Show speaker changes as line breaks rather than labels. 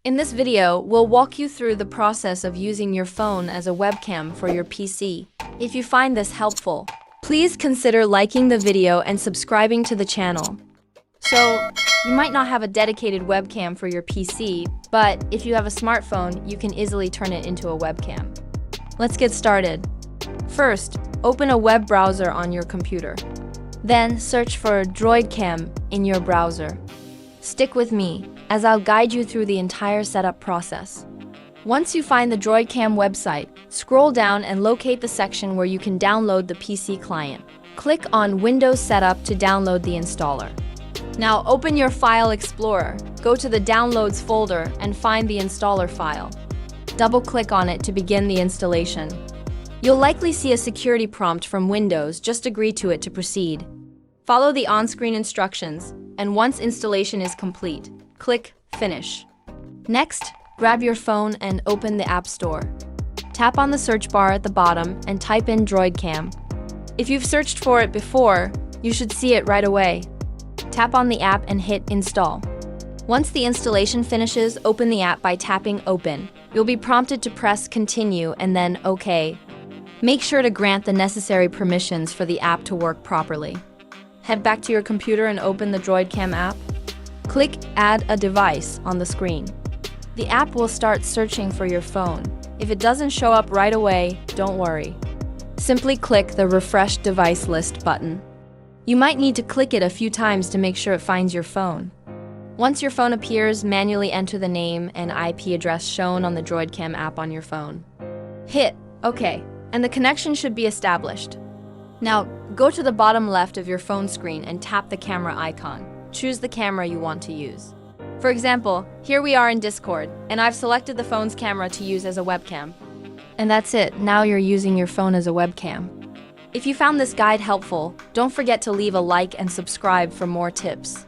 In this video, we'll walk you through the process of using your phone as a webcam for your PC. If you find this helpful, please consider liking the video and subscribing to the channel. So, you might not have a dedicated webcam for your PC, but if you have a smartphone, you can easily turn it into a webcam. Let's get started. First, open a web browser on your computer. Then, search for Droidcam in your browser. Stick with me, as I'll guide you through the entire setup process. Once you find the Droidcam website, scroll down and locate the section where you can download the PC client. Click on Windows Setup to download the installer. Now open your File Explorer, go to the Downloads folder and find the installer file. Double-click on it to begin the installation. You'll likely see a security prompt from Windows, just agree to it to proceed. Follow the on-screen instructions, and once installation is complete, click Finish. Next, grab your phone and open the App Store. Tap on the search bar at the bottom and type in Droidcam. If you've searched for it before, you should see it right away. Tap on the app and hit Install. Once the installation finishes, open the app by tapping Open. You'll be prompted to press Continue and then OK. Make sure to grant the necessary permissions for the app to work properly. Head back to your computer and open the Droidcam app. Click Add a Device on the screen. The app will start searching for your phone. If it doesn't show up right away, don't worry. Simply click the Refresh Device List button. You might need to click it a few times to make sure it finds your phone. Once your phone appears, manually enter the name and IP address shown on the Droidcam app on your phone. Hit OK, and the connection should be established. Now, go to the bottom left of your phone screen and tap the camera icon. Choose the camera you want to use. For example, here we are in Discord, and I've selected the phone's camera to use as a webcam. And that's it, now you're using your phone as a webcam. If you found this guide helpful, don't forget to leave a like and subscribe for more tips.